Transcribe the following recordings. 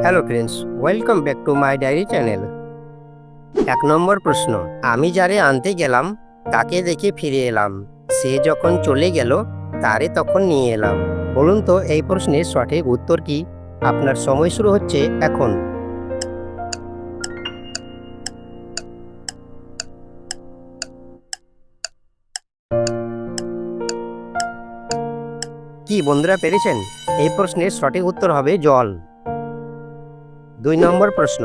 Hello friends, welcome back to my diary channel. 1 number প্রশ্ন, আমি যারে আনতে গেলাম তাকে দেখে ফিরে এলাম, সে যখন চলে গেল তারে তখন নিয়ে এলাম। বলুন তো এই প্রশ্নের সঠিক উত্তর কি? আপনার সময় শুরু হচ্ছে এখন। কি বন্ধুরা পেরেছেন? এই প্রশ্নের সঠিক উত্তর হবে জল। 2 নম্বর প্রশ্ন,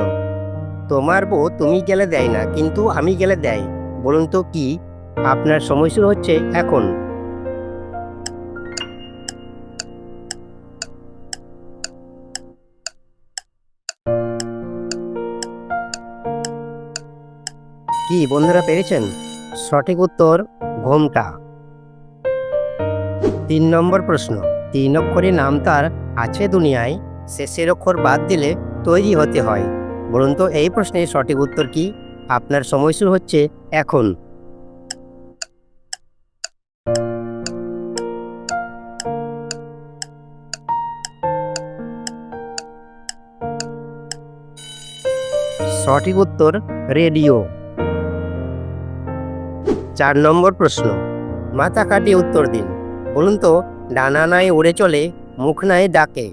তোমার বউ তুমি গেলে দেয় না কিন্তু আমি গেলে দেয়, বলুন তো কি? আপনার সময় শুরু হচ্ছে এখন। কি বন্ধুরা পেরেছেন? সঠিক উত্তর ঘোমটা। 3 নম্বর প্রশ্ন, 3 অক্ষরে নাম তার আছে দুনিয়ায়, শেষের অক্ষর বাদ দিলে তৈরি হতে হয়, বলুন তো এই প্রশ্নের সঠিক উত্তর কি? আপনার সময় শুরু হচ্ছে এখন। সঠিক উত্তর রেডিও। 4 নম্বর প্রশ্ন, মাথা কাটিয়ে উত্তর দিন, বলুন তো ডানা নাই উড়ে চলে, মুখ নাই ডাকে,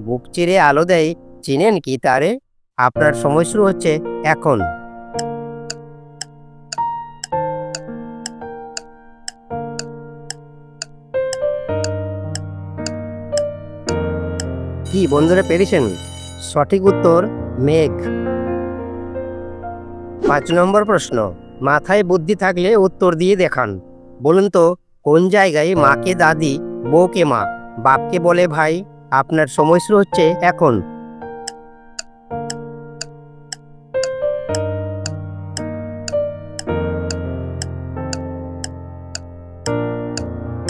বুক চিরে আলো দেয়, চিনেন কি তারে? আপনার সময় শুরু হচ্ছে এখন। কি বন্ধুরা পেরেছেন? সঠিক উত্তর মেঘ। 5 নম্বর প্রশ্ন, মাথায় বুদ্ধি থাকলে উত্তর দিয়ে দেখান, বলুন তো কোন জায়গায় মাকে দাদি, বউকে মা, বাপকে বলে ভাই? আপনার সময় শুরু হচ্ছে এখন।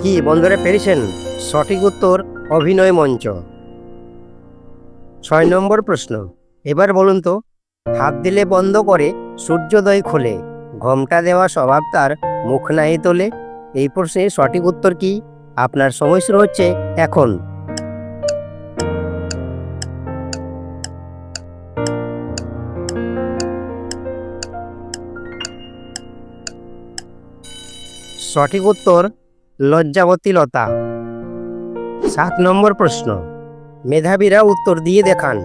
কি বন্ধুরা পেরেছেন? সঠিক উত্তর অভিনয় মঞ্চ। 6 নম্বর প্রশ্ন, এবার বলুন তো হাত দিলে বন্ধ করে সূর্যোদয় খোলে, ঘোমটা দেওয়া স্বভাব তার, মুখ নাই তোলে, এই প্রশ্নের সঠিক উত্তর কি? আপনার সময় শুরু হচ্ছে এখন। সঠিক উত্তর লজ্জাবতী লতা। 7 নম্বর প্রশ্ন, মেধাবীরা উত্তর দিয়ে দেখান,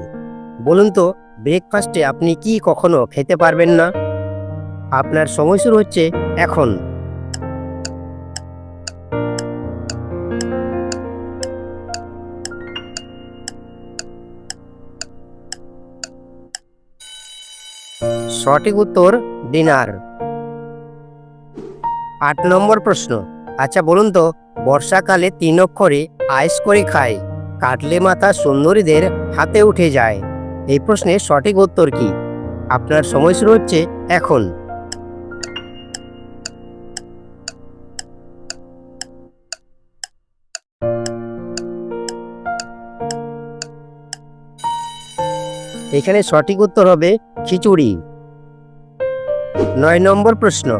বলুন তো ব্রেকফাস্টে আপনি কি কখনো খেতে পারবেন না? আপনার সময় শুরু হচ্ছে এখন। সঠিক উত্তর ডিনার। 8 নম্বর প্রশ্ন, আচ্ছা বলুন তো বর্ষাকালে 3 অক্ষরে আইস করে খায়, কাটলে মাথা সুন্দরীদের হাতে উঠে যায়, এই প্রশ্নের সঠিক উত্তর কি? আপনার সময় শুরু হচ্ছে এখন। এখানে সঠিক উত্তর হবে খিচুড়ি। 9 নম্বর প্রশ্ন,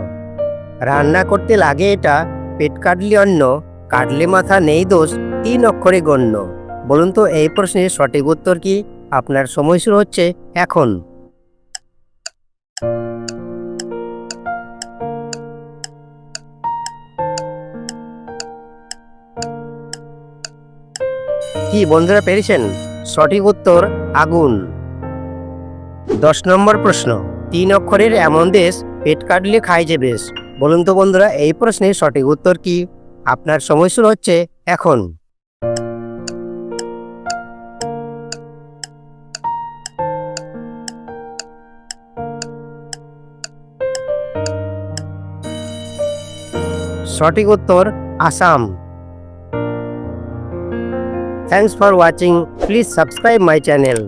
রান্না করতে লাগে এটা, পেট কাটলে অন্ন, কাটলে মাথা নেই দোষ, 3 অক্ষরে গণ্য, বলুন তো এই প্রশ্নের সঠিক উত্তর কি? আপনার সময় শুরু হচ্ছে এখন। কি বন্ধুরা পেরেছেন? সঠিক উত্তর আগুন। 10 নম্বর প্রশ্ন, 3 অক্ষরের এমন দেশ, পেট কাটলে খায় যে বেশ, বলুন তো বন্ধুরা এই প্রশ্নের সঠিক উত্তর কি? আপনার সময় শুরু হচ্ছে এখন। সঠিক উত্তর Assam. Thanks for watching, please subscribe my channel.